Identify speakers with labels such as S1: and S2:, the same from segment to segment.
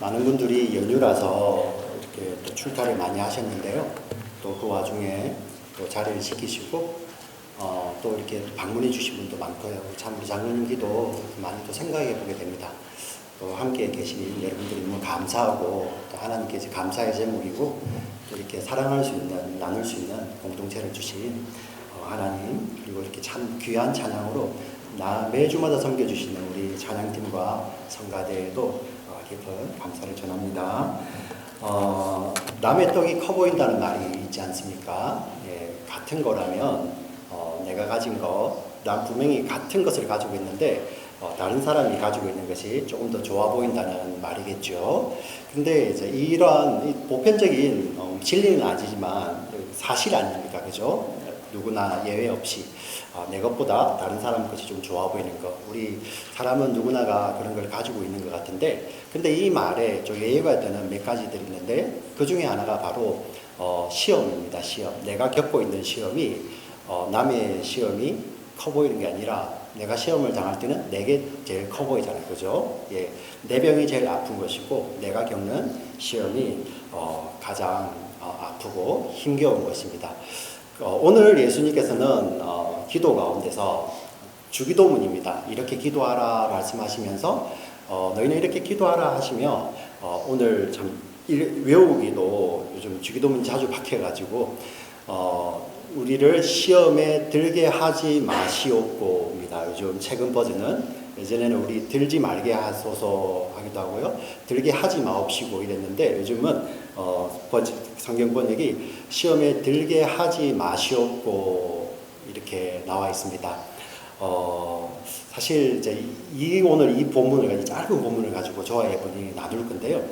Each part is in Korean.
S1: 많은 분들이 연휴라서 이렇게 또 출타를 많이 하셨는데요. 또 그 와중에 또 자리를 지키시고 또 이렇게 방문해 주신 분도 많고요. 참 우리 장로님께도 많이 또 생각해 보게 됩니다. 또 함께 계신 여러분들이 너무 감사하고 또 하나님께 감사의 제목이고 또 이렇게 사랑할 수 있는, 나눌 수 있는 공동체를 주신 하나님, 그리고 이렇게 참 귀한 찬양으로 매주마다 섬겨주시는 우리 찬양팀과 성가대에도 깊은 감사를 전합니다. 남의 떡이 커 보인다는 말이 있지 않습니까? 예, 같은 거라면 내가 가진 것, 난 분명히 같은 것을 가지고 있는데 다른 사람이 가지고 있는 것이 조금 더 좋아 보인다는 말이겠죠. 근데 이제 이러한 보편적인 진리는 아니지만 사실 아닙니까? 그죠? 누구나 예외 없이 내 것보다 다른 사람 것이 좀 좋아 보이는 것. 우리 사람은 누구나가 그런 걸 가지고 있는 것 같은데, 근데 이 말에 좀 예외가 되는 몇 가지들이 있는데, 그 중에 하나가 바로 시험입니다. 시험. 내가 겪고 있는 시험이 남의 시험이 커 보이는 게 아니라 내가 시험을 당할 때는 내게 제일 커 보이잖아요. 그죠? 예. 내 병이 제일 아픈 것이고 내가 겪는 시험이 가장 아프고 힘겨운 것입니다. 오늘 예수님께서는 기도 가운데서 주기도문입니다. 이렇게 기도하라 말씀하시면서 너희는 이렇게 기도하라 하시며 오늘 참 외우기도 요즘 주기도문 자주 박혀가지고 우리를 시험에 들게 하지 마시옵고입니다. 요즘 최근 버전은 예전에는 우리 들지 말게 하소서 하기도 하고요. 들게 하지 마옵시고 이랬는데 요즘은 성경 번역이 시험에 들게 하지 마시옵고 이렇게 나와 있습니다. 사실 이제 오늘 이 본문을 짧은 본문을 가지고 저와 여러분이 나눌 건데요.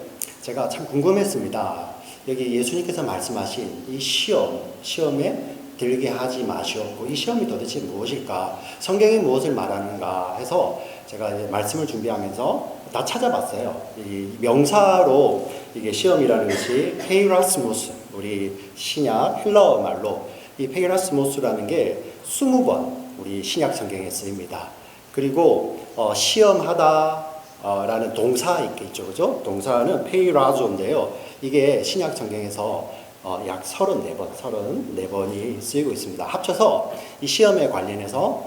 S1: 제가 참 궁금했습니다. 여기 예수님께서 말씀하신 이 시험에 들게 하지 마시옵고 이 시험이 도대체 무엇일까? 성경이 무엇을 말하는가 해서 제가 이제 말씀을 준비하면서 다 찾아봤어요. 이 명사로 이게 시험이라는 것이 페이라스모스, 우리 신약 헬라어 말로 이 페이라스모스라는 게 20번 우리 신약 성경에 쓰입니다. 그리고 시험하다 라는 동사 있겠죠, 그죠? 동사는 페이라조인데요. 이게 신약 성경에서 약 34번이 쓰이고 있습니다. 합쳐서 이 시험에 관련해서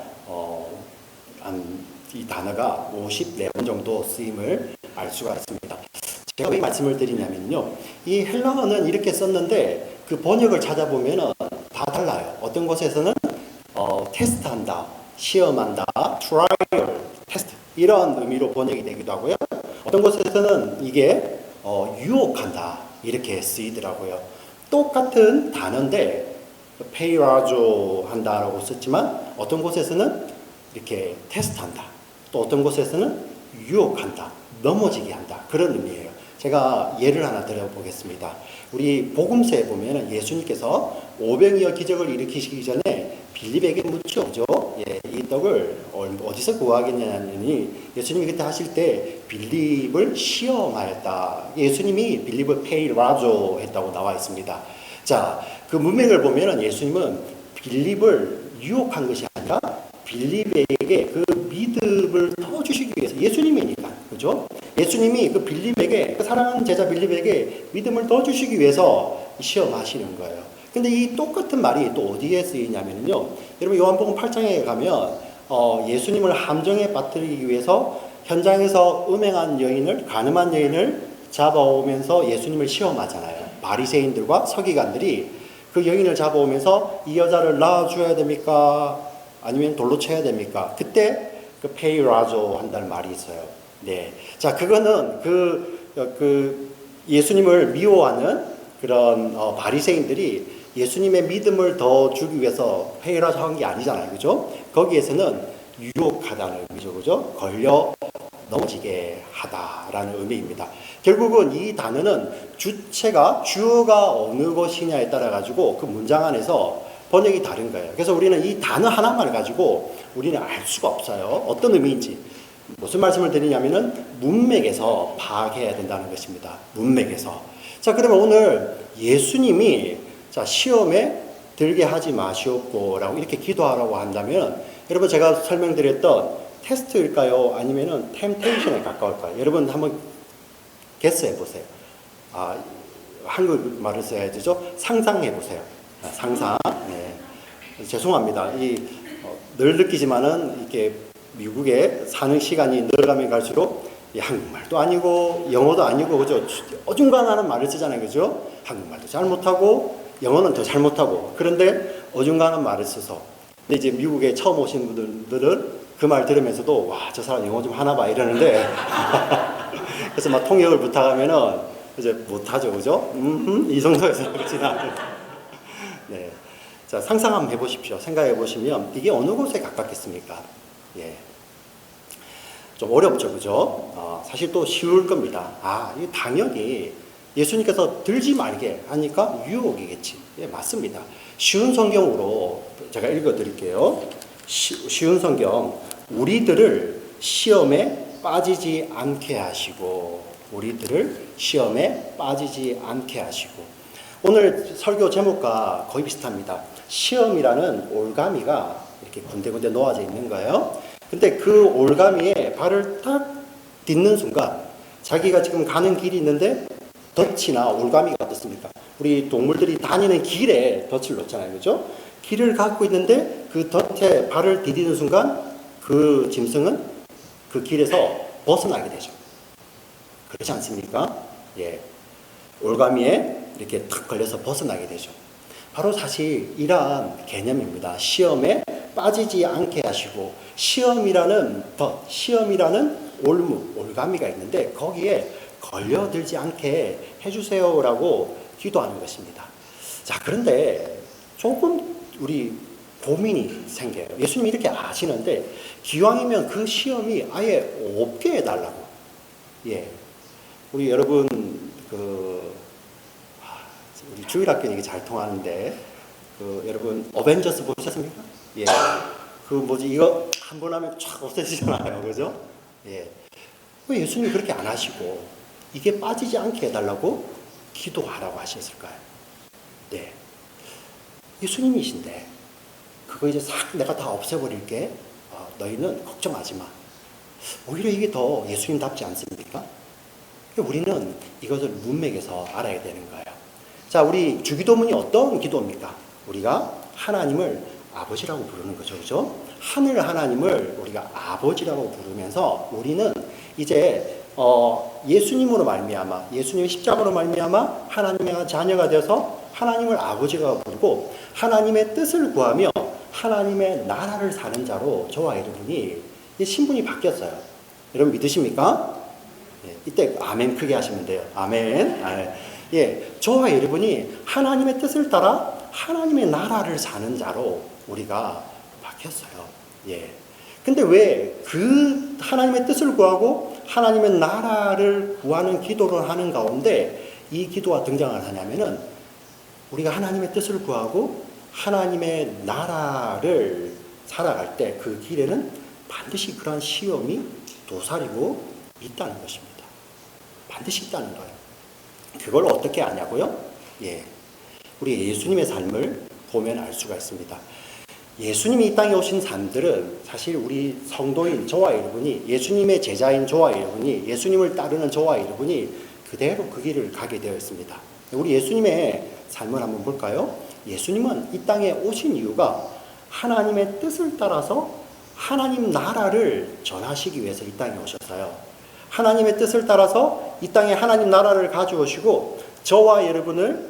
S1: 이 단어가 54번 정도 쓰임을 알 수가 있습니다. 제가 왜 말씀을 드리냐면요. 이 헬라어는 이렇게 썼는데 그 번역을 찾아보면 다 달라요. 어떤 곳에서는 테스트한다, 시험한다, 트라이얼, 테스트 이런 의미로 번역이 되기도 하고요. 어떤 곳에서는 이게 유혹한다 이렇게 쓰이더라고요. 똑같은 단어인데 페이라조 한다라고 썼지만 어떤 곳에서는 이렇게 테스트한다, 또 어떤 곳에서는 유혹한다, 넘어지게 한다 그런 의미예요. 제가 예를 하나 들어보겠습니다. 우리 복음서에 보면 예수님께서 오병이어 기적을 일으키시기 전에 빌립에게 묻죠. 예, 이 떡을 어디서 구하겠냐니 예수님이 그때 하실 때 빌립을 시험하였다. 예수님이 빌립을 페이라조 했다고 나와 있습니다. 자, 그 문맥을 보면 예수님은 빌립을 유혹한 것이 아니라 빌립에게 그 믿음을 더 주시기 위해서, 예수님이니까, 그죠? 예수님이 그 빌립에게, 그 사랑하는 제자 빌립에게 믿음을 더 주시기 위해서 시험하시는 거예요. 근데 이 똑같은 말이 또 어디에 쓰이냐면요. 여러분 요한복음 8장에 가면 예수님을 함정에 빠뜨리기 위해서 현장에서 가늠한 여인을 잡아오면서 예수님을 시험하잖아요. 바리새인들과 서기관들이 그 여인을 잡아오면서 이 여자를 낳아줘야 됩니까? 아니면 돌로 쳐야 됩니까? 그때 그 페이라조 한다는 말이 있어요. 네. 자, 그거는 그 예수님을 미워하는 그런 바리새인들이 예수님의 믿음을 더 주기 위해서 페이라조 한 게 아니잖아요. 그죠? 거기에서는 유혹하다는 의미죠. 그죠? 걸려 넘어지게 하다라는 의미입니다. 결국은 이 단어는 주어가 어느 것이냐에 따라 가지고 그 문장 안에서 번역이 다른 거예요. 그래서 우리는 이 단어 하나만 가지고 우리는 알 수가 없어요. 어떤 의미인지. 무슨 말씀을 드리냐면은 문맥에서 파악해야 된다는 것입니다. 문맥에서. 자, 그러면 오늘 예수님이 시험에 들게 하지 마시옵고라고 이렇게 기도하라고 한다면 여러분 제가 설명드렸던 테스트일까요? 아니면은 템테이션에 가까울까요? 여러분 한번 guess 해보세요. 한국말을 써야 되죠. 상상해보세요. 상상. 네. 죄송합니다. 늘 느끼지만은 이렇게 미국에 사는 시간이 늘어가면 갈수록 한국말도 아니고 영어도 아니고 그죠? 어중간하는 말을 쓰잖아요. 그죠? 한국말도 잘 못하고 영어는 더 잘 못하고 그런데 어중간한 말을 써서 근데 이제 미국에 처음 오신 분들은 그 말 들으면서도 와, 저 사람 영어 좀 하나 봐 이러는데 그래서 막 통역을 부탁하면은 이제 못하죠. 그죠? 이 정도에서 그렇지나 네. 자, 상상 한번 해보십시오. 생각해 보시면 이게 어느 곳에 가깝겠습니까? 예. 좀 어렵죠. 그죠? 사실 또 쉬울 겁니다. 이 당연히 예수님께서 들지 말게 하니까 유혹이겠지. 예, 맞습니다. 쉬운 성경으로 제가 읽어 드릴게요. 쉬운 성경. 우리들을 시험에 빠지지 않게 하시고, 우리들을 시험에 빠지지 않게 하시고. 오늘 설교 제목과 거의 비슷합니다. 시험이라는 올가미가 이렇게 군데군데 놓아져 있는 거예요. 근데 그 올가미에 발을 딱 딛는 순간 자기가 지금 가는 길이 있는데 덫이나 올가미가 어떻습니까? 우리 동물들이 다니는 길에 덫을 놓잖아요. 그죠? 길을 갖고 있는데 그 덫에 발을 디디는 순간 그 짐승은 그 길에서 벗어나게 되죠. 그렇지 않습니까? 예. 올가미에 이렇게 탁 걸려서 벗어나게 되죠. 바로 사실 이러한 개념입니다. 시험에 빠지지 않게 하시고 시험이라는 덫, 시험이라는 올가미가 있는데 거기에 걸려들지 않게 해주세요라고 기도하는 것입니다. 자, 그런데 조금 우리 고민이 생겨요. 예수님이 이렇게 아시는데 기왕이면 그 시험이 아예 없게 해달라고. 예, 우리 여러분 우리 주일학교 얘기 잘 통하는데 여러분 어벤져스 보셨습니까? 예, 이거 한 번 하면 쫙 없어지잖아요, 그죠? 예, 왜 예수님이 그렇게 안 하시고 이게 빠지지 않게 해달라고 기도하라고 하셨을까요? 네, 예수님이신데 그거 이제 싹 내가 다 없애버릴게. 너희는 걱정하지 마. 오히려 이게 더 예수님답지 않습니까? 우리는 이것을 문맥에서 알아야 되는 거예요. 자, 우리 주기도문이 어떤 기도입니까? 우리가 하나님을 아버지라고 부르는 거죠. 그죠? 하늘 하나님을 우리가 아버지라고 부르면서 우리는 이제 예수님으로 말미암아, 예수님의 십자가로 말미암아 하나님의 자녀가 되어서 하나님을 아버지라고 부르고 하나님의 뜻을 구하며 하나님의 나라를 사는 자로 저와 여러분이 신분이 바뀌었어요. 여러분 믿으십니까? 예, 이때 아멘 크게 하시면 돼요. 아멘. 예, 저와 여러분이 하나님의 뜻을 따라 하나님의 나라를 사는 자로 우리가 바뀌었어요. 예. 근데 왜 그 하나님의 뜻을 구하고 하나님의 나라를 구하는 기도를 하는 가운데 이 기도가 등장을 하냐면은 우리가 하나님의 뜻을 구하고 하나님의 나라를 살아갈 때 그 길에는 반드시 그러한 시험이 도사리고 있다는 것입니다. 반드시 있다는 거예요. 그걸 어떻게 아냐고요? 예, 우리 예수님의 삶을 보면 알 수가 있습니다. 예수님이 이 땅에 오신 삶들은 사실 우리 성도인 저와 여러분이 예수님의 제자인 저와 여러분이 예수님을 따르는 저와 여러분이 그대로 그 길을 가게 되어 있습니다. 우리 예수님의 삶을 한번 볼까요? 예수님은 이 땅에 오신 이유가 하나님의 뜻을 따라서 하나님 나라를 전하시기 위해서 이 땅에 오셨어요. 하나님의 뜻을 따라서 이 땅에 하나님 나라를 가져오시고 저와 여러분을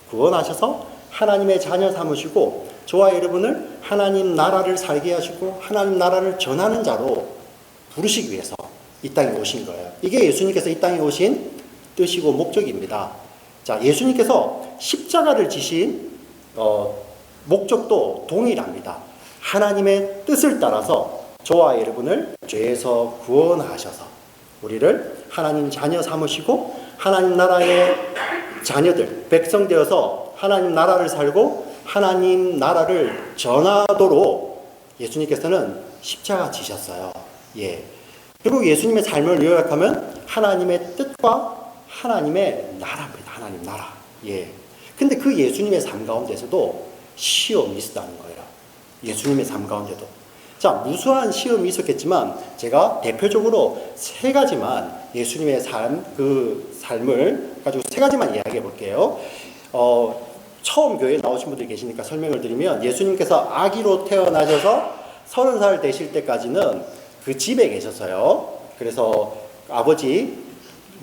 S1: 구원하셔서 하나님의 자녀 삼으시고 저와 여러분을 하나님 나라를 살게 하시고 하나님 나라를 전하는 자로 부르시기 위해서 이 땅에 오신 거예요. 이게 예수님께서 이 땅에 오신 뜻이고 목적입니다. 자, 예수님께서 십자가를 지신 목적도 동일합니다. 하나님의 뜻을 따라서 저와 여러분을 죄에서 구원하셔서 우리를 하나님 자녀 삼으시고 하나님 나라의 자녀들, 백성 되어서 하나님 나라를 살고 하나님 나라를 전하도록 예수님께서는 십자가 지셨어요. 예. 그리고 예수님의 삶을 요약하면 하나님의 뜻과 하나님의 나라입니다. 하나님 나라. 예. 근데 그 예수님의 삶 가운데서도 시험이 있었다는 거예요. 예수님의 삶 가운데도. 자, 무수한 시험이 있었겠지만 제가 대표적으로 세 가지만 예수님의 삶을 가지고 세 가지만 이야기해 볼게요. 처음 교회에 나오신 분들이 계시니까 설명을 드리면, 예수님께서 아기로 태어나셔서 30살 되실 때까지는 그 집에 계셨어요. 그래서 아버지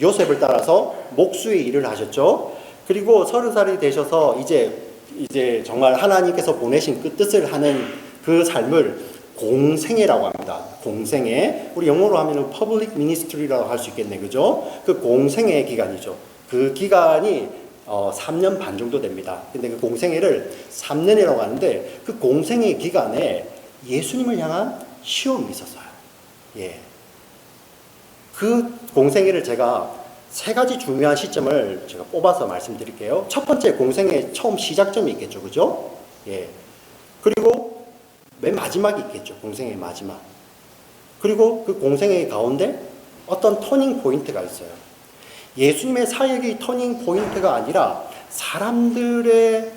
S1: 요셉을 따라서 목수의 일을 하셨죠. 그리고 30살이 되셔서 이제 정말 하나님께서 보내신 그 뜻을 하는 그 삶을 공생애라고 합니다. 공생애. 우리 영어로 하면 public ministry라고 할 수 있겠네, 그죠? 그 공생애 기간이죠. 그 기간이 3년 반 정도 됩니다. 근데 그 공생애를 3년이라고 하는데, 그 공생애 기간에 예수님을 향한 시험이 있었어요. 예. 그 공생애를 제가 세 가지 중요한 시점을 제가 뽑아서 말씀드릴게요. 첫 번째, 공생애 처음 시작점이 있겠죠, 그죠? 예. 그리고 맨 마지막이 있겠죠, 공생애의 마지막. 그리고 그 공생애의 가운데 어떤 터닝 포인트가 있어요. 예수님의 사역의 터닝 포인트가 아니라 사람들의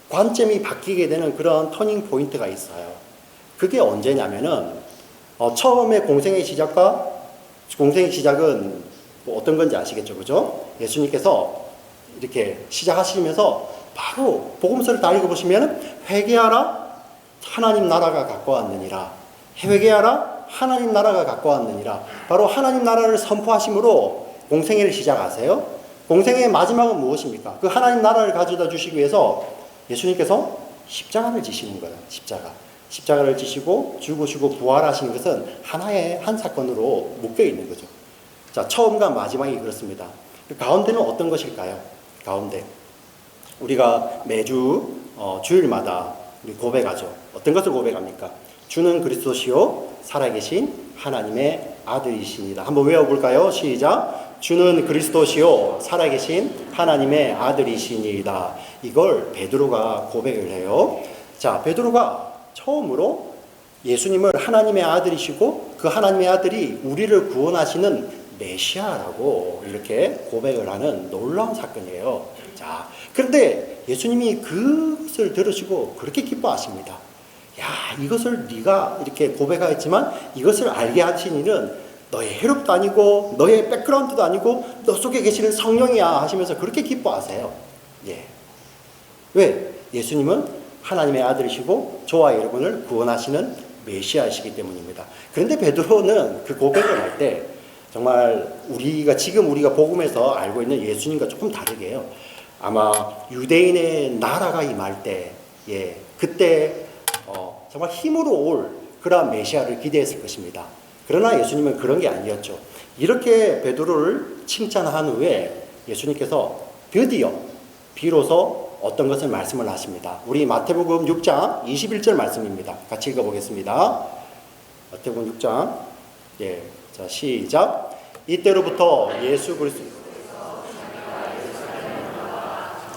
S1: 관점이 바뀌게 되는 그런 터닝 포인트가 있어요. 그게 언제냐면은 처음에 공생의 시작은 뭐 어떤 건지 아시겠죠, 그죠? 예수님께서 이렇게 시작하시면서 바로 복음서를 다 읽어보시면, 회개하라, 하나님 나라가 가까웠느니라. 회개하라, 하나님 나라가 가까웠느니라. 바로 하나님 나라를 선포하심으로 공생애를 시작하세요. 공생애의 마지막은 무엇입니까? 그 하나님 나라를 가져다 주시기 위해서 예수님께서 십자가를 지시는 거예요. 십자가를 지시고 죽으시고 부활하시는 것은 하나의 한 사건으로 묶여 있는 거죠. 자, 처음과 마지막이 그렇습니다. 그 가운데는 어떤 것일까요? 가운데 우리가 매주 주일마다 우리 고백하죠. 어떤 것을 고백합니까? 주는 그리스도시요 살아계신 하나님의 아들이시니다. 한번 외워볼까요? 시작. 주는 그리스도시요 살아계신 하나님의 아들이시니다. 이걸 베드로가 고백을 해요. 자, 베드로가 처음으로 예수님을 하나님의 아들이시고 그 하나님의 아들이 우리를 구원하시는 메시아라고 이렇게 고백을 하는 놀라운 사건이에요. 자, 그런데 예수님이 그것을 들으시고 그렇게 기뻐하십니다. 야, 이것을 네가 이렇게 고백하였지만 이것을 알게 하신 이는 너의 혈육도 아니고 너의 백그라운드도 아니고 너 속에 계시는 성령이야 하시면서 그렇게 기뻐하세요. 예. 왜? 예수님은 하나님의 아들이시고 저와 여러분을 구원하시는 메시아이시기 때문입니다. 그런데 베드로는 그 고백을 할 때 정말 지금 우리가 복음에서 알고 있는 예수님과 조금 다르게 해요. 아마 유대인의 나라가 임할 때, 예, 그때 정말 힘으로 올 그러한 메시아를 기대했을 것입니다. 그러나 예수님은 그런 게 아니었죠. 이렇게 베드로를 칭찬한 후에 예수님께서 드디어 비로소 어떤 것을 말씀을 하십니다. 우리 마태복음 6장 21절 말씀입니다. 같이 읽어보겠습니다. 마태복음 6장, 예, 자, 시작. 이때로부터 예수 그리스도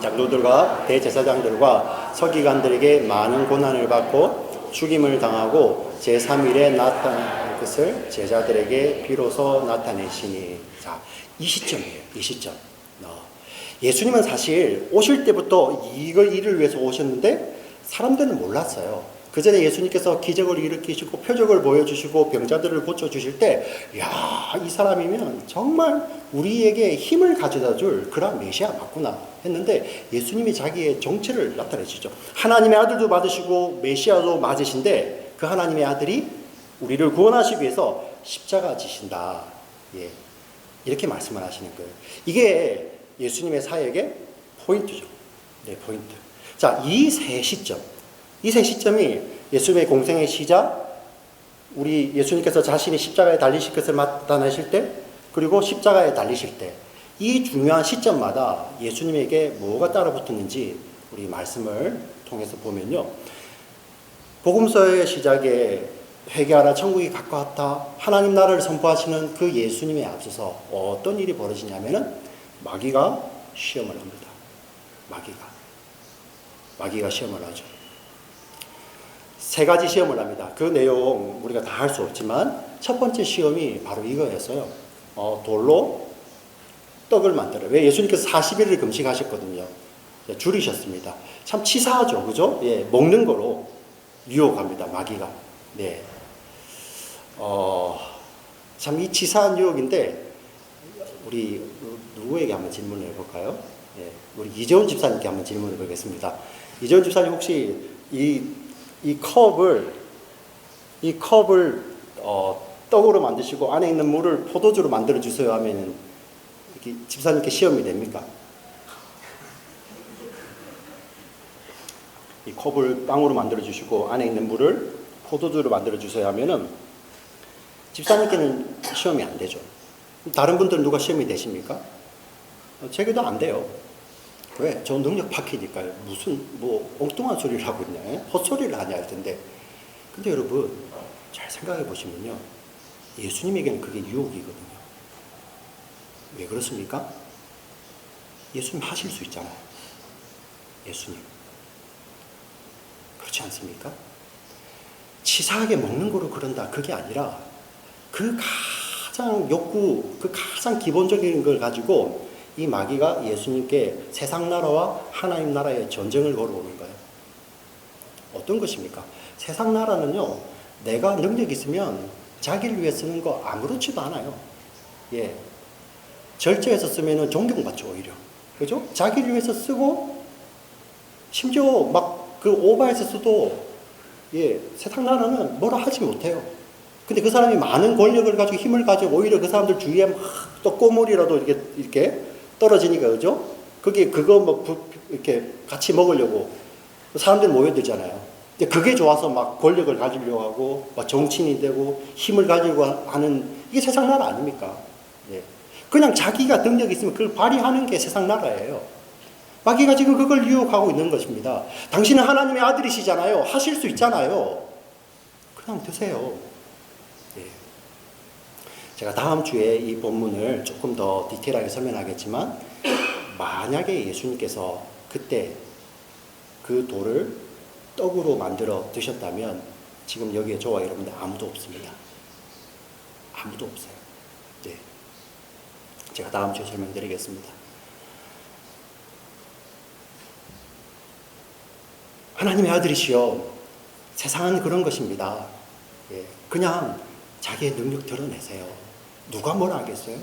S1: 장로들과 대제사장들과 서기관들에게 많은 고난을 받고 죽임을 당하고 제3일에 나타날 것을 제자들에게 비로소 나타내시니. 자, 이 시점이에요. 이 시점. 예수님은 사실 오실 때부터 일을 위해서 오셨는데 사람들은 몰랐어요. 그 전에 예수님께서 기적을 일으키시고 표적을 보여주시고 병자들을 고쳐주실 때, 야, 이 사람이면 정말 우리에게 힘을 가져다 줄 그런 메시아 맞구나 했는데, 예수님이 자기의 정체를 나타내시죠. 하나님의 아들도 맞으시고 메시아도 맞으신데 그 하나님의 아들이 우리를 구원하시기 위해서 십자가 지신다. 예, 이렇게 말씀을 하시는 거예요. 이게 예수님의 사역의 포인트죠. 네, 포인트. 자, 이 세 시점이 예수님의 공생의 시작, 우리 예수님께서 자신이 십자가에 달리실 것을 나타내실 때, 그리고 십자가에 달리실 때, 이 중요한 시점마다 예수님에게 뭐가 따라붙었는지 우리 말씀을 통해서 보면요. 복음서의 시작에 회개하라 천국이 가까웠다, 하나님 나라를 선포하시는 그 예수님에 앞서서 어떤 일이 벌어지냐면은 마귀가 시험을 합니다. 마귀가 시험을 하죠. 세 가지 시험을 합니다. 그 내용 우리가 다 할 수 없지만 첫 번째 시험이 바로 이거였어요. 돌로 떡을 만들어요. 왜? 예수님께서 40일을 금식하셨거든요. 줄이셨습니다. 참 치사하죠, 그죠? 예, 먹는 거로 유혹합니다, 마귀가. 네. 참 이 치사한 유혹인데 우리 누구에게 한번 질문을 해볼까요? 예, 우리 이재훈 집사님께 한번 질문을 해보겠습니다. 이재훈 집사님 혹시 이 컵을 떡으로 만드시고 안에 있는 물을 포도주로 만들어 주세요 하면 집사님께 시험이 됩니까? 이 컵을 빵으로 만들어 주시고 안에 있는 물을 포도주로 만들어 주세요 하면은 집사님께는 시험이 안 되죠. 다른 분들은 누가 시험이 되십니까? 제게도 안 돼요. 왜? 저 능력 파키니까요. 무슨 엉뚱한 소리를 하고 있냐? 헛소리를 하냐 할 텐데. 근데 여러분 잘 생각해 보시면요, 예수님에게는 그게 유혹이거든요. 왜 그렇습니까? 예수님 하실 수 있잖아요. 예수님. 그렇지 않습니까? 치사하게 먹는 거로 그런다. 그게 아니라 그 가장 욕구, 그 가장 기본적인 걸 가지고 이 마귀가 예수님께 세상 나라와 하나님 나라의 전쟁을 걸어오는 거예요. 어떤 것입니까? 세상 나라는요, 내가 능력이 있으면 자기를 위해 쓰는 거 아무렇지도 않아요. 예. 절제해서 쓰면은 존경받죠, 오히려. 그죠? 자기를 위해서 쓰고, 심지어 막 그 오바해서 써도, 예, 세상 나라는 뭐라 하지 못해요. 근데 그 사람이 많은 권력을 가지고 힘을 가지고 오히려 그 사람들 주위에 막 또 꼬물이라도 이렇게 떨어지니까, 그죠? 그거 이렇게 같이 먹으려고 사람들이 모여들잖아요. 근데 그게 좋아서 막 권력을 가지려고 하고, 막 정치인이 되고, 힘을 가지고 하는, 이게 세상 나라 아닙니까? 예. 그냥 자기가 능력이 있으면 그걸 발휘하는 게 세상 나라예요. 마귀가 지금 그걸 유혹하고 있는 것입니다. 당신은 하나님의 아들이시잖아요. 하실 수 있잖아요. 그냥 드세요. 예. 제가 다음 주에 이 본문을 조금 더 디테일하게 설명하겠지만, 만약에 예수님께서 그때 그 돌을 떡으로 만들어 드셨다면 지금 여기에 저와 여러분들 아무도 없습니다. 아무도 없어요. 예. 제가 다음 주에 설명드리겠습니다. 하나님의 아들이시여, 세상은 그런 것입니다. 예, 그냥 자기의 능력 드러내세요. 누가 뭐라 하겠어요?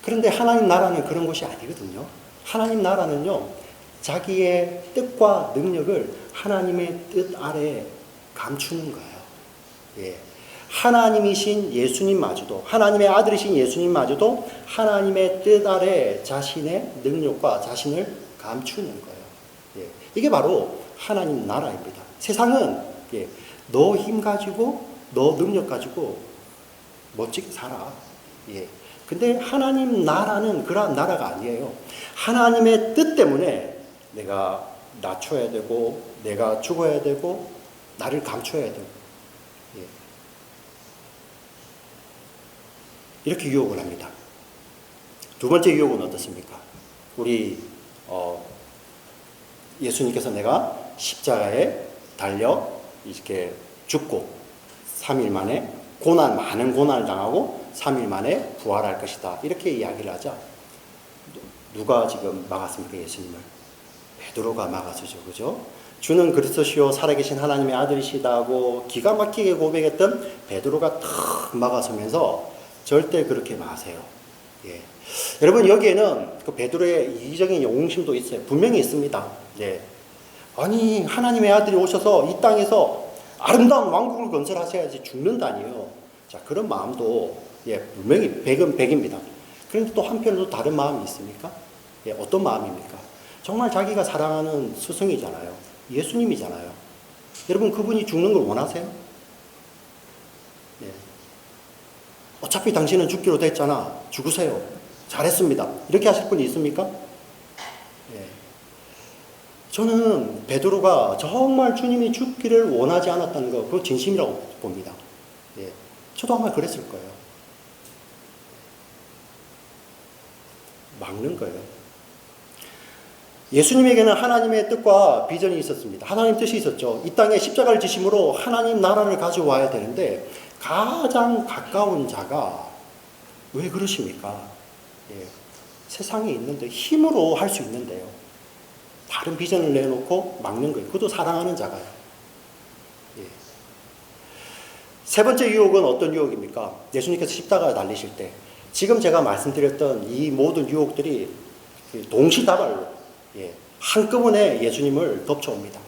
S1: 그런데 하나님 나라는 그런 것이 아니거든요. 하나님 나라는요, 자기의 뜻과 능력을 하나님의 뜻 아래 감추는 거예요. 예. 하나님이신 예수님마저도, 하나님의 아들이신 예수님마저도 하나님의 뜻 아래 자신의 능력과 자신을 감추는 거예요. 예. 이게 바로 하나님 나라입니다. 세상은, 예, 너 힘 가지고, 너 능력 가지고 멋지게 살아. 예. 근데 하나님 나라는 그러한 나라가 아니에요. 하나님의 뜻 때문에 내가 낮춰야 되고, 내가 죽어야 되고, 나를 감춰야 되고, 예. 이렇게 유혹을 합니다. 두 번째 유혹은 어떻습니까? 우리 예수님께서 내가 십자가에 달려 이렇게 죽고 3일 만에 많은 고난을 당하고 3일 만에 부활할 것이다. 이렇게 이야기를 하자. 누가 지금 막았습니까? 예수님을. 베드로가 막아서죠. 그죠? 주는 그리스도시요 살아계신 하나님의 아들이시다고 기가 막히게 고백했던 베드로가 탁 막아서면서 절대 그렇게 마세요. 예. 여러분, 여기에는 그 베드로의 이기적인 영웅심도 있어요. 분명히 있습니다. 예. 아니, 하나님의 아들이 오셔서 이 땅에서 아름다운 왕국을 건설하셔야지 죽는다니요. 자, 그런 마음도, 예, 분명히 백입니다. 그런데 또 한편으로 다른 마음이 있습니까? 예, 어떤 마음입니까? 정말 자기가 사랑하는 스승이잖아요. 예수님이잖아요. 여러분, 그분이 죽는 걸 원하세요? 예. 어차피 당신은 죽기로 됐잖아. 죽으세요. 잘했습니다. 이렇게 하실 분이 있습니까? 예. 저는 베드로가 정말 주님이 죽기를 원하지 않았다는 거, 그거 진심이라고 봅니다. 예. 저도 아마 그랬을 거예요. 막는 거예요. 예수님에게는 하나님의 뜻과 비전이 있었습니다. 하나님 뜻이 있었죠. 이 땅에 십자가를 지심으로 하나님 나라를 가져와야 되는데 가장 가까운 자가 왜 그러십니까? 예. 세상에 있는데 힘으로 할 수 있는데요. 다른 비전을 내놓고 막는 거예요. 그것도 사랑하는 자가요. 예. 세 번째 유혹은 어떤 유혹입니까? 예수님께서 십자가에 달리실 때 지금 제가 말씀드렸던 이 모든 유혹들이 동시다발로 한꺼번에 예수님을 덮쳐옵니다.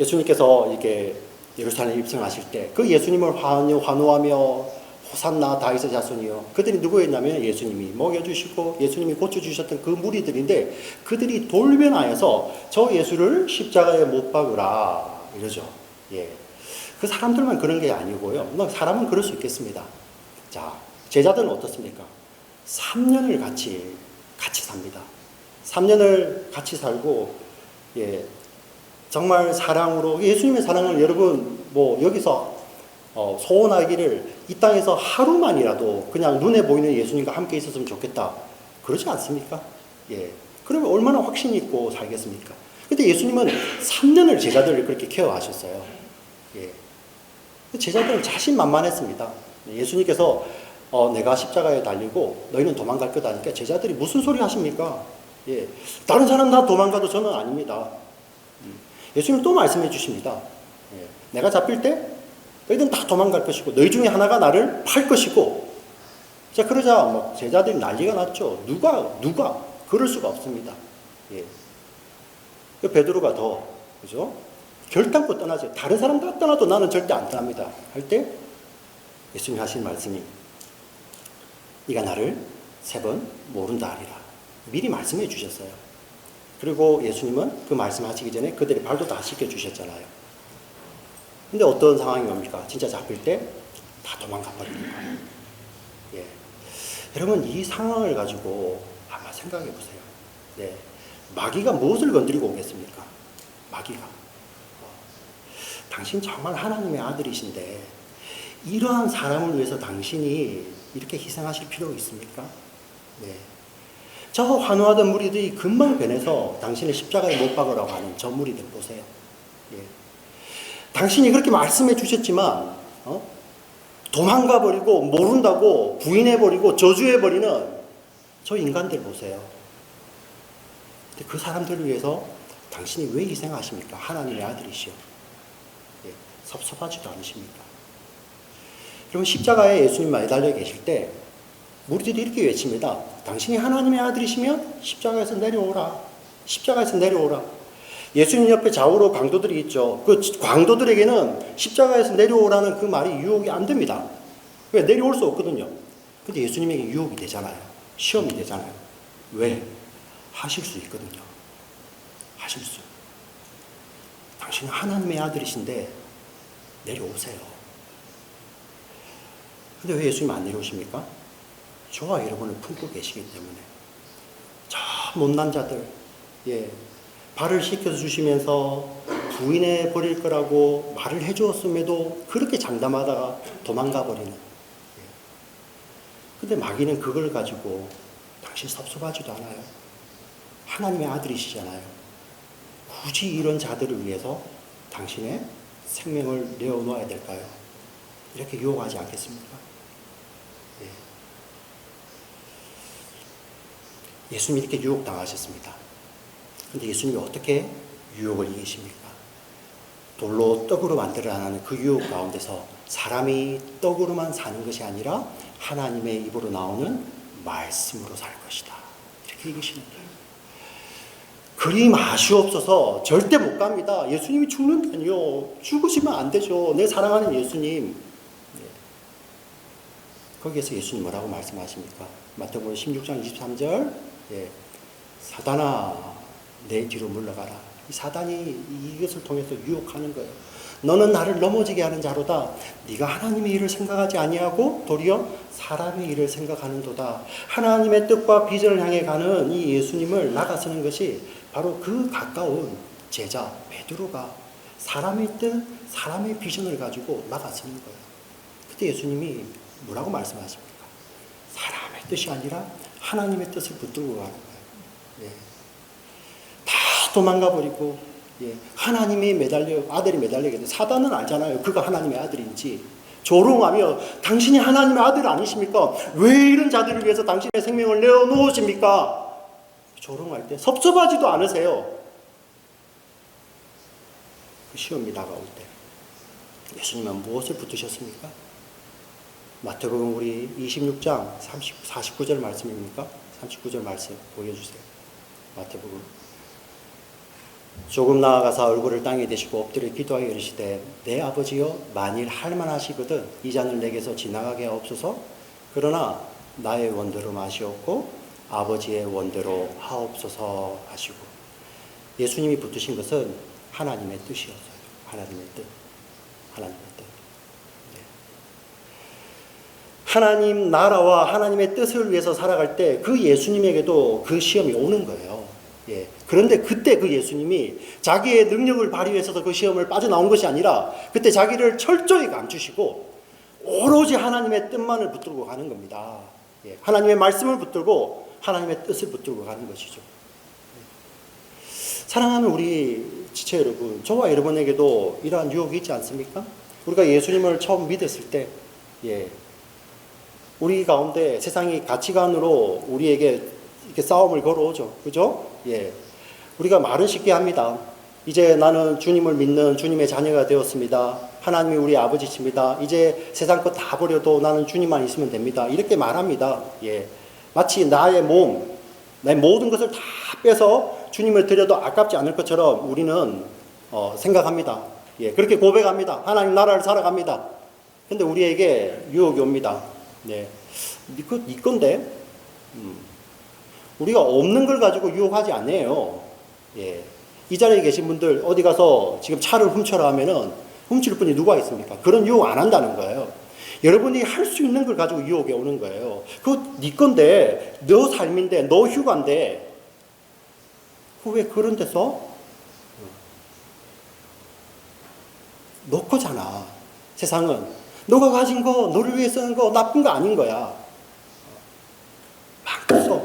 S1: 예수님께서 이렇게 예루살렘 입성하실 때 그 예수님을 환호하며 호산나 다윗의 자손이요. 그들이 누구였냐면 예수님이 먹여주시고 예수님이 고쳐주셨던 그 무리들인데 그들이 돌변하여서 저 예수를 십자가에 못 박으라 이러죠. 그 사람들만 그런 게 아니고요. 사람은 그럴 수 있겠습니다. 자, 제자들은 어떻습니까? 3년을 같이 삽니다. 3년을 같이 살고, 정말 사랑으로, 예수님의 사랑을 여러분, 여기서 소원하기를 이 땅에서 하루만이라도 그냥 눈에 보이는 예수님과 함께 있었으면 좋겠다. 그러지 않습니까? 그러면 얼마나 확신 있고 살겠습니까? 근데 예수님은 3년을 제자들을 그렇게 케어하셨어요. 제자들은 자신만만했습니다. 예수님께서 내가 십자가에 달리고 너희는 도망갈 거다 하니까 제자들이 무슨 소리 하십니까? 다른 사람 다 도망가도 저는 아닙니다. 예수님 또 말씀해 주십니다. 내가 잡힐 때 너희들은 다 도망갈 것이고 너희 중에 하나가 나를 팔 것이고. 자, 그러자 제자들이 난리가 났죠. 누가 그럴 수가 없습니다. 베드로가 그죠? 결단코 떠나죠. 다른 사람 다 떠나도 나는 절대 안 떠납니다. 할 때 예수님 하신 말씀이 네가 나를 3번 모른다 하리라. 미리 말씀해 주셨어요. 그리고 예수님은 그 말씀하시기 전에 그들의 발도 다 씻겨 주셨잖아요. 근데 어떤 상황이 옵니까? 진짜 잡힐 때 다 도망가 버리는 거예요. 여러분 이 상황을 가지고 한번 생각해 보세요. 마귀가 무엇을 건드리고 오겠습니까? 마귀가 당신 정말 하나님의 아들이신데 이러한 사람을 위해서 당신이 이렇게 희생하실 필요가 있습니까? 저 환호하던 무리들이 금방 변해서 당신을 십자가에 못 박으라고 하는 저 무리들 보세요. 당신이 그렇게 말씀해 주셨지만 도망가 버리고 모른다고 부인해 버리고 저주해 버리는 저 인간들 보세요. 근데 그 사람들을 위해서 당신이 왜 희생하십니까? 하나님의 아들이시오. 섭섭하지도 않으십니까? 그러면 십자가에 예수님 매달려 계실 때 무리들이 이렇게 외칩니다. 당신이 하나님의 아들이시면 십자가에서 내려오라. 십자가에서 내려오라. 예수님 옆에 좌우로 강도들이 있죠. 그 강도들에게는 십자가에서 내려오라는 그 말이 유혹이 안 됩니다. 왜? 내려올 수 없거든요. 근데 예수님에게 유혹이 되잖아요. 시험이 되잖아요. 왜? 하실 수 있거든요. 하실 수. 당신은 하나님의 아들이신데 내려오세요. 근데 왜 예수님 안 내려오십니까? 저와 여러분을 품고 계시기 때문에. 저 못난 자들, 발을 씻겨주시면서 부인해 버릴 거라고 말을 해주었음에도 그렇게 장담하다가 도망가 버리는. 근데 마귀는 그걸 가지고 당신 섭섭하지도 않아요. 하나님의 아들이시잖아요. 굳이 이런 자들을 위해서 당신의 생명을 내어놓아야 될까요? 이렇게 유혹하지 않겠습니까? 예수님이 이렇게 유혹당하셨습니다. 근데 예수님이 어떻게 유혹을 이기십니까? 돌로 떡으로 만들어나는 그 유혹 가운데서 사람이 떡으로만 사는 것이 아니라 하나님의 입으로 나오는 말씀으로 살 것이다. 이렇게 이기시는 거예요. 그리 마시옵소서. 절대 못 갑니다. 예수님이 죽는다니요. 죽으시면 안 되죠. 내 사랑하는 예수님. 거기에서 예수님 뭐라고 말씀하십니까? 마태복음 16장 23절. 사단아 내 뒤로 물러가라. 이 사단이 이것을 통해서 유혹하는 거예요. 너는 나를 넘어지게 하는 자로다. 네가 하나님의 일을 생각하지 아니하고 도리어 사람의 일을 생각하는도다. 하나님의 뜻과 비전을 향해 가는 이 예수님을 나가서는 것이 바로 그 가까운 제자 베드로가 사람의 뜻, 사람의 비전을 가지고 나가서는 거예요. 그때 예수님이 뭐라고 말씀하십니까? 사람의 뜻이 아니라 하나님의 뜻을 붙들고 가는 거예요. 다 도망가 버리고 하나님이 아들이 매달리게 돼. 사단은 알잖아요. 그가 하나님의 아들인지. 조롱하며 당신이 하나님의 아들 아니십니까? 왜 이런 자들을 위해서 당신의 생명을 내어놓으십니까? 조롱할 때 섭섭하지도 않으세요. 그 시험이 다가올 때. 예수님은 무엇을 붙드셨습니까? 마태복음 우리 26장 49절 말씀입니까? 39절 말씀 보여주세요. 마태복음. 조금 나아가사 얼굴을 땅에 대시고 엎드려 기도하여 이르시되 내 아버지여 만일 할만하시거든 이 잔을 내게서 지나가게 하옵소서. 그러나 나의 원대로 마시옵고 아버지의 원대로 하옵소서 하시고, 예수님이 붙드신 것은 하나님의 뜻이었어요. 하나님의 뜻. 하나님의 뜻. 네. 하나님 나라와 하나님의 뜻을 위해서 살아갈 때 그 예수님에게도 그 시험이 오는 거예요. 예. 그런데 그때 그 예수님이 자기의 능력을 발휘해서 그 시험을 빠져나온 것이 아니라 그때 자기를 철저히 감추시고 오로지 하나님의 뜻만을 붙들고 가는 겁니다. 예. 하나님의 말씀을 붙들고 하나님의 뜻을 붙들고 가는 것이죠. 사랑하는 우리 지체 여러분, 저와 여러분에게도 이러한 유혹이 있지 않습니까? 우리가 예수님을 처음 믿었을 때, 예, 우리 가운데 세상이 가치관으로 우리에게 이렇게 싸움을 걸어오죠. 그죠? 예. 우리가 말은 쉽게 합니다. 이제 나는 주님을 믿는 주님의 자녀가 되었습니다. 하나님이 우리 아버지십니다. 이제 세상 것 다 버려도 나는 주님만 있으면 됩니다. 이렇게 말합니다. 예. 마치 나의 몸, 내 모든 것을 다 빼서 주님을 드려도 아깝지 않을 것처럼 우리는 생각합니다. 예. 그렇게 고백합니다. 하나님 나라를 살아갑니다. 근데 우리에게 유혹이 옵니다. 네. 네 건데, 우리가 없는 걸 가지고 유혹하지 않아요. 예. 이 자리에 계신 분들 어디 가서 지금 차를 훔쳐라 하면은 훔칠 분이 누가 있습니까? 그런 유혹 안 한다는 거예요. 여러분이 할 수 있는 걸 가지고 유혹이 오는 거예요. 그거 네 건데, 너 삶인데, 너 휴가인데, 왜 그런 데서 너 거잖아. 세상은 너가 가진 거, 너를 위해 쓰는 거 나쁜 거 아닌 거야. 막 써.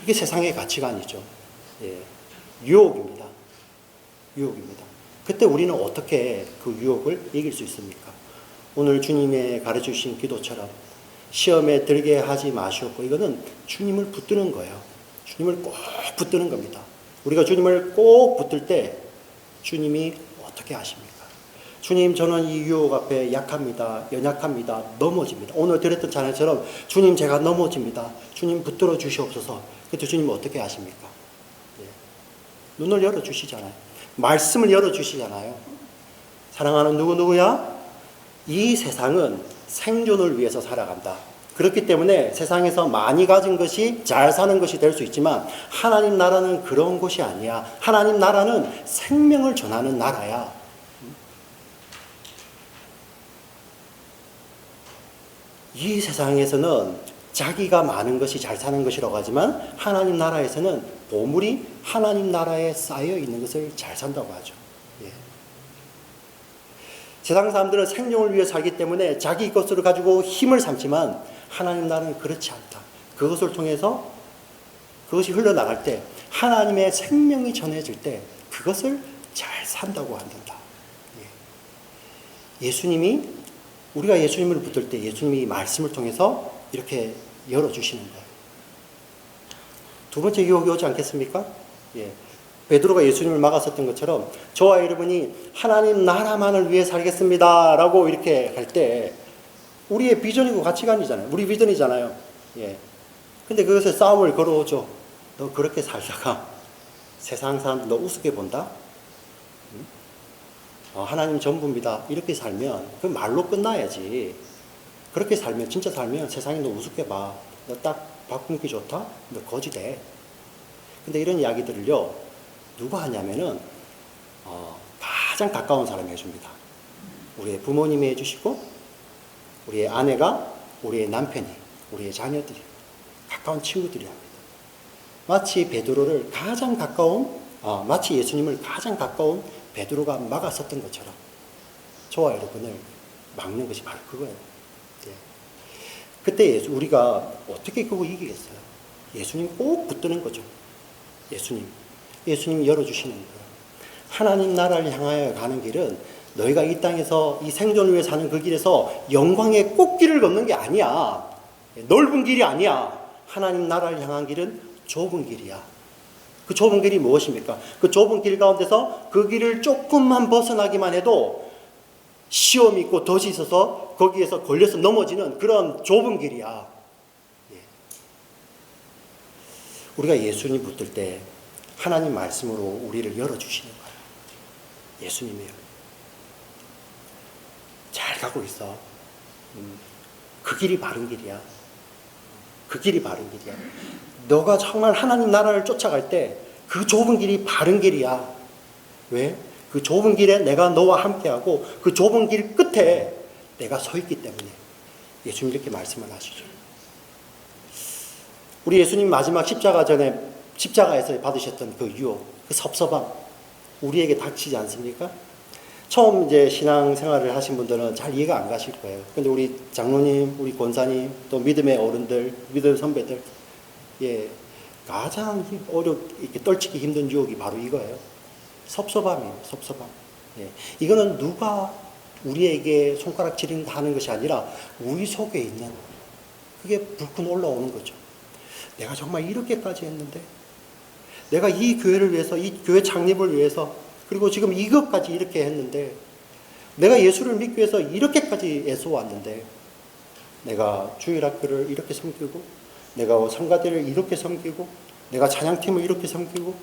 S1: 이게 세상의 가치관이죠. 예. 유혹입니다. 유혹입니다. 그때 우리는 어떻게 그 유혹을 이길 수 있습니까? 오늘 주님의 가르쳐주신 기도처럼 시험에 들게 하지 마시옵고, 이거는 주님을 붙드는 거예요. 주님을 꼭 붙드는 겁니다. 우리가 주님을 꼭 붙들 때 주님이 어떻게 하십니까? 주님, 저는 이 유혹 앞에 약합니다. 연약합니다. 넘어집니다. 오늘 드렸던 찬양처럼 주님, 제가 넘어집니다. 주님 붙들어 주시옵소서. 그때 주님은 어떻게 하십니까? 예. 눈을 열어주시잖아요. 말씀을 열어주시잖아요. 사랑하는 누구누구야? 이 세상은 생존을 위해서 살아간다. 그렇기 때문에 세상에서 많이 가진 것이 잘 사는 것이 될 수 있지만 하나님 나라는 그런 곳이 아니야. 하나님 나라는 생명을 전하는 나라야. 이 세상에서는 자기가 많은 것이 잘 사는 것이라고 하지만 하나님 나라에서는 보물이 하나님 나라에 쌓여 있는 것을 잘 산다고 하죠. 예. 세상 사람들은 생존을 위해 살기 때문에 자기 것으로 가지고 힘을 삼지만 하나님 나라는 그렇지 않다. 그것을 통해서 그것이 흘러나갈 때 하나님의 생명이 전해질 때 그것을 잘 산다고 한다. 예. 예수님이, 우리가 예수님을 붙들 때 예수님이 말씀을 통해서 이렇게 열어주시는 거예요. 두 번째 유혹이 오지 않겠습니까? 예. 베드로가 예수님을 막았었던 것처럼 저와 여러분이 하나님 나라만을 위해 살겠습니다 라고 이렇게 할 때 우리의 비전이고 가치관이잖아요. 우리 비전이잖아요. 예. 근데 그것에 싸움을 걸어오죠. 너 그렇게 살다가 세상 사람들 너 우습게 본다? 하나님 전부입니다. 이렇게 살면 그 말로 끝나야지. 그렇게 살면, 진짜 살면 세상이 너 우습게 봐. 너 딱 바꾸기 좋다? 너 거지돼. 근데 이런 이야기들을요, 누가 하냐면은 가장 가까운 사람이 해줍니다. 우리의 부모님이 해주시고, 우리의 아내가, 우리의 남편이, 우리의 자녀들이, 가까운 친구들이 합니다. 마치 베드로를 가장 가까운, 마치 예수님을 가장 가까운 베드로가 막았었던 것처럼 저와 여러분을 막는 것이 바로 그거예요. 예. 그때 우리가 어떻게 그거 이기겠어요? 예수님 꼭 붙드는 거죠. 예수님 열어주시는 거예요. 하나님 나라를 향하여 가는 길은 너희가 이 땅에서 이 생존을 위해 사는 그 길에서 영광의 꽃길을 걷는 게 아니야. 넓은 길이 아니야. 하나님 나라를 향한 길은 좁은 길이야. 그 좁은 길이 무엇입니까? 그 좁은 길 가운데서 그 길을 조금만 벗어나기만 해도 시험이 있고 덫이 있어서 거기에서 걸려서 넘어지는 그런 좁은 길이야. 예. 우리가 예수님 붙들 때 하나님 말씀으로 우리를 열어주시는 거예요. 예수님이요. 잘 가고 있어. 그 길이 바른 길이야. 그 길이 바른 길이야. 너가 정말 하나님 나라를 쫓아갈 때 그 좁은 길이 바른 길이야. 왜? 그 좁은 길에 내가 너와 함께하고 그 좁은 길 끝에 내가 서 있기 때문에 예수님 이렇게 말씀을 하시죠. 우리 예수님 마지막 십자가 전에 십자가에서 받으셨던 그 유혹, 그 섭섭함 우리에게 닥치지 않습니까? 처음 이제 신앙생활을 하신 분들은 잘 이해가 안 가실 거예요. 근데 우리 장로님, 우리 권사님, 또 믿음의 어른들, 믿음의 선배들, 예, 가장 이렇게 떨치기 힘든 유혹이 바로 이거예요. 섭섭함이에요. 섭섭함. 예. 이거는 누가 우리에게 손가락질을 하는 것이 아니라 우리 속에 있는 그게 불끈 올라오는 거죠. 내가 정말 이렇게까지 했는데, 내가 이 교회를 위해서, 이 교회 창립을 위해서, 그리고 지금 이것까지 이렇게 했는데, 내가 예수를 믿기 위해서 이렇게까지 애써왔는데, 내가 주일학교를 이렇게 섬기고, 내가 성가대를 이렇게 섬기고, 내가 찬양팀을 이렇게 섬기고,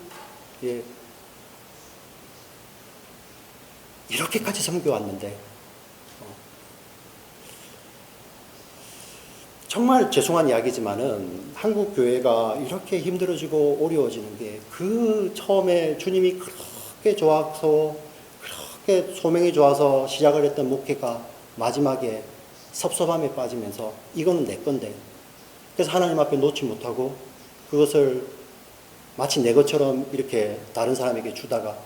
S1: 예, 이렇게까지 섬겨왔는데 정말 죄송한 이야기지만은 한국 교회가 이렇게 힘들어지고 어려워지는 게 그 처음에 주님이 그렇게 좋아서 그렇게 소명이 좋아서 시작을 했던 목회가 마지막에 섭섭함에 빠지면서 이거는 내 건데 그래서 하나님 앞에 놓지 못하고 그것을 마치 내 것처럼 이렇게 다른 사람에게 주다가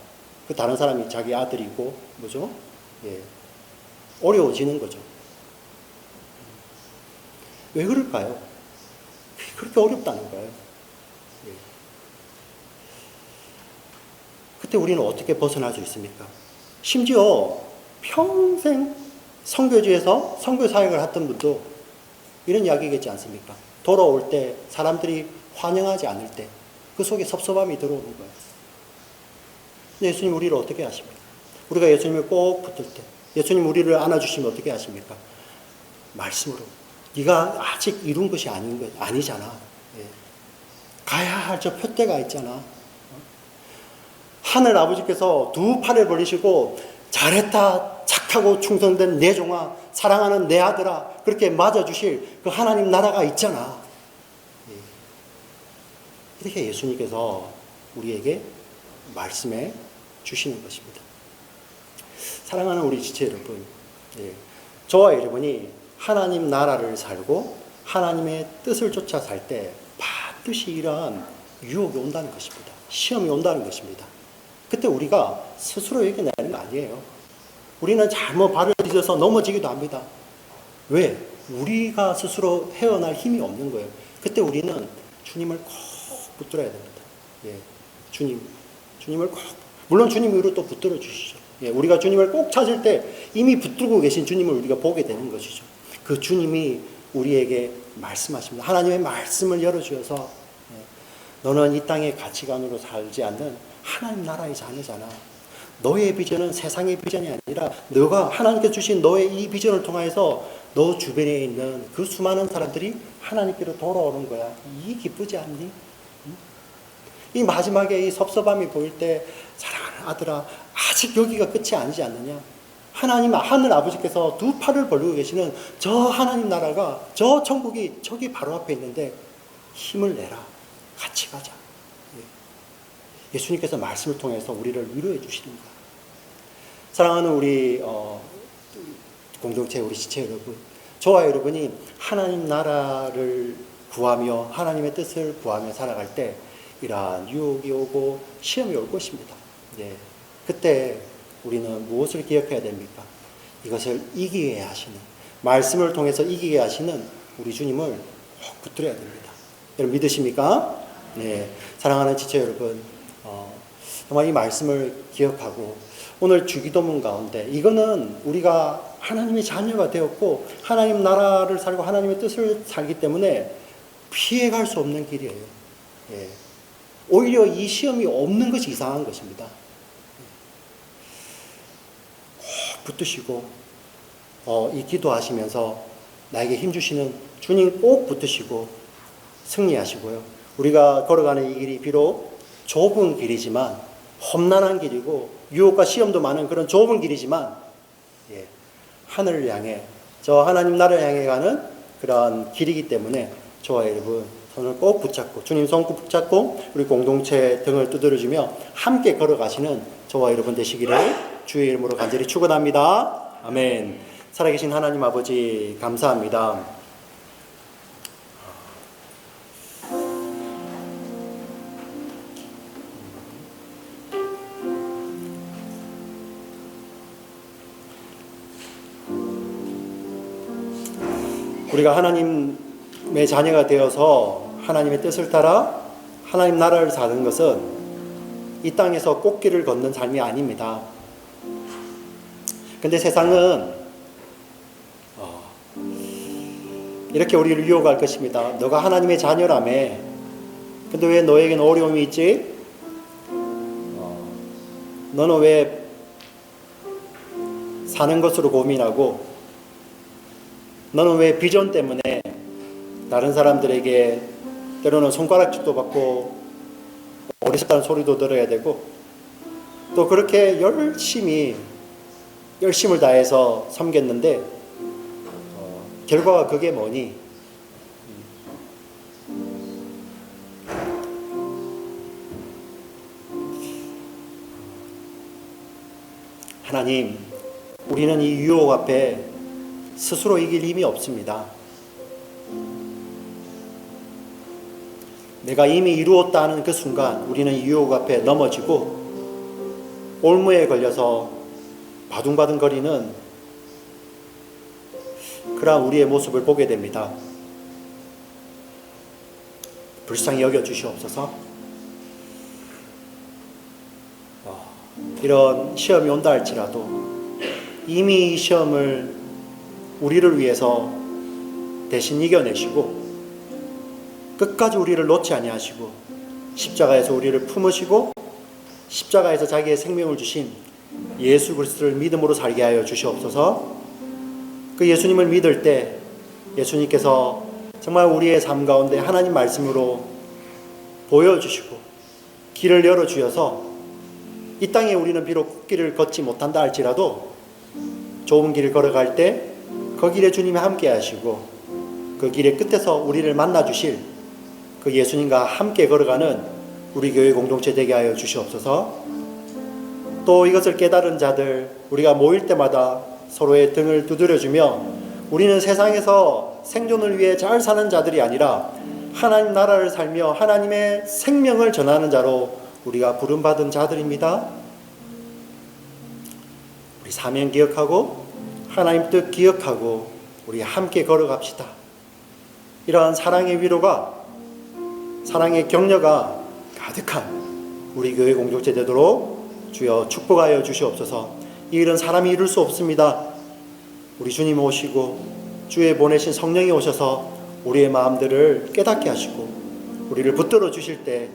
S1: 그 다른 사람이 자기 아들이고 뭐죠? 예. 어려워지는 거죠. 왜 그럴까요? 그렇게 어렵다는 거예요. 예. 그때 우리는 어떻게 벗어날 수 있습니까? 심지어 평생 선교지에서 선교 사역을 했던 분도 이런 이야기겠지 않습니까? 돌아올 때 사람들이 환영하지 않을 때 그 속에 섭섭함이 들어오는 거예요. 예수님 우리를 어떻게 하십니까? 우리가 예수님을 꼭 붙들 때 예수님 우리를 안아주시면 어떻게 하십니까? 말씀으로. 네가 아직 이룬 것이 아니잖아. 예. 가야 할 저 표대가 있잖아. 하늘 아버지께서 두 팔을 벌리시고 잘했다 착하고 충성된 내 종아 사랑하는 내 아들아 그렇게 맞아주실 그 하나님 나라가 있잖아. 예. 이렇게 예수님께서 우리에게 말씀해 주시는 것입니다. 사랑하는 우리 지체 여러분, 예. 저와 여러분이 하나님 나라를 살고 하나님의 뜻을 쫓아 살 때 반드시 이러한 유혹이 온다는 것입니다. 시험이 온다는 것입니다. 그때 우리가 스스로 이겨내는 거 아니에요. 우리는 잘못 발을 뒤져서 넘어지기도 합니다. 왜? 우리가 스스로 헤어날 힘이 없는 거예요. 그때 우리는 주님을 꼭 붙들어야 됩니다. 예. 주님을 꼭, 물론 주님 위로 또 붙들어 주시죠. 예. 우리가 주님을 꼭 찾을 때 이미 붙들고 계신 주님을 우리가 보게 되는 것이죠. 그 주님이 우리에게 말씀하십니다. 하나님의 말씀을 열어주셔서 예. 너는 이 땅의 가치관으로 살지 않는 하나님 나라의 자녀잖아. 너의 비전은 세상의 비전이 아니라 너가 하나님께 주신 너의 이 비전을 통해서 너 주변에 있는 그 수많은 사람들이 하나님께로 돌아오는 거야. 이 기쁘지 않니? 이 마지막에 이 섭섭함이 보일 때 사랑하는 아들아 아직 여기가 끝이 아니지 않느냐? 하나님 하늘 아버지께서 두 팔을 벌리고 계시는 저 하나님 나라가 저 천국이 저기 바로 앞에 있는데 힘을 내라. 같이 가자. 예수님께서 말씀을 통해서 우리를 위로해 주시는 거야. 사랑하는 우리 공동체 우리 지체 여러분, 저와 여러분이 하나님 나라를 구하며 하나님의 뜻을 구하며 살아갈 때 이러한 유혹이 오고 시험이 올 것입니다. 예. 그때 우리는 무엇을 기억해야 됩니까? 이것을 이기게 하시는 말씀을 통해서 이기게 하시는 우리 주님을 꼭 붙들어야 됩니다. 여러분 믿으십니까? 네. 사랑하는 지체 여러분, 정말 이 말씀을 기억하고 오늘 주기도문 가운데 이거는 우리가 하나님의 자녀가 되었고 하나님 나라를 살고 하나님의 뜻을 살기 때문에 피해갈 수 없는 길이에요. 예. 오히려 이 시험이 없는 것이 이상한 것입니다. 꼭 붙드시고 이 기도하시면서 나에게 힘주시는 주님 꼭 붙드시고 승리하시고요. 우리가 걸어가는 이 길이 비록 좁은 길이지만 험난한 길이고 유혹과 시험도 많은 그런 좁은 길이지만 하늘을 향해 저 하나님 나라를 향해 가는 그런 길이기 때문에 저와 여러분 손을 꼭 붙잡고 주님 손 꼭 붙잡고 우리 공동체 등을 두드려주며 함께 걸어가시는 저와 여러분 되시기를 주의 이름으로 간절히 축원합니다. 아멘. 살아계신 하나님 아버지 감사합니다. 우리가 하나님의 자녀가 되어서 하나님의 뜻을 따라 하나님 나라를 사는 것은 이 땅에서 꽃길을 걷는 삶이 아닙니다. 근데 세상은 이렇게 우리를 유혹할 것입니다. 너가 하나님의 자녀라며. 근데 왜 너에게는 어려움이 있지? 너는 왜 사는 것으로 고민하고 너는 왜 비전 때문에 다른 사람들에게 때로는 손가락질도 받고 어리석다는 소리도 들어야 되고 또 그렇게 열심을 다해서 섬겼는데 결과가 그게 뭐니? 하나님, 우리는 이 유혹 앞에 스스로 이길 힘이 없습니다. 내가 이미 이루었다 하는 그 순간 우리는 이 유혹 앞에 넘어지고 올무에 걸려서 바둥바둥 거리는 그러한 우리의 모습을 보게 됩니다. 불쌍히 여겨주시옵소서. 이런 시험이 온다 할지라도 이미 이 시험을 우리를 위해서 대신 이겨내시고 끝까지 우리를 놓지 아니하시고 십자가에서 우리를 품으시고 십자가에서 자기의 생명을 주신 예수 그리스도를 믿음으로 살게 하여 주시옵소서. 그 예수님을 믿을 때 예수님께서 정말 우리의 삶 가운데 하나님 말씀으로 보여주시고 길을 열어주셔서 이 땅에 우리는 비록 길을 걷지 못한다 할지라도 좁은 길을 걸어갈 때 그 길에 주님이 함께 하시고 그 길의 끝에서 우리를 만나 주실 그 예수님과 함께 걸어가는 우리 교회 공동체 되게 하여 주시옵소서. 또 이것을 깨달은 자들 우리가 모일 때마다 서로의 등을 두드려주며 우리는 세상에서 생존을 위해 잘 사는 자들이 아니라 하나님 나라를 살며 하나님의 생명을 전하는 자로 우리가 부름받은 자들입니다. 우리 사명 기억하고 하나님 뜻 기억하고 우리 함께 걸어갑시다. 이러한 사랑의 위로가 사랑의 격려가 가득한 우리 교회 공동체 되도록 주여 축복하여 주시옵소서. 이 일은 사람이 이룰 수 없습니다. 우리 주님 오시고 주에 보내신 성령이 오셔서 우리의 마음들을 깨닫게 하시고 우리를 붙들어 주실 때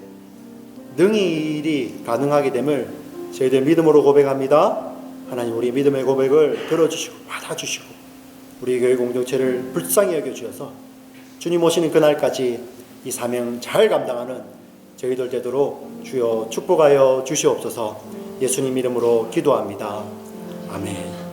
S1: 능히 이 일이 가능하게 됨을 저희들 믿음으로 고백합니다. 하나님 우리 믿음의 고백을 들어주시고 받아주시고 우리 교회 공동체를 불쌍히 여겨주셔서 주님 오시는 그날까지 이 사명 잘 감당하는 저희들 되도록 주여 축복하여 주시옵소서. 예수님 이름으로 기도합니다. 아멘.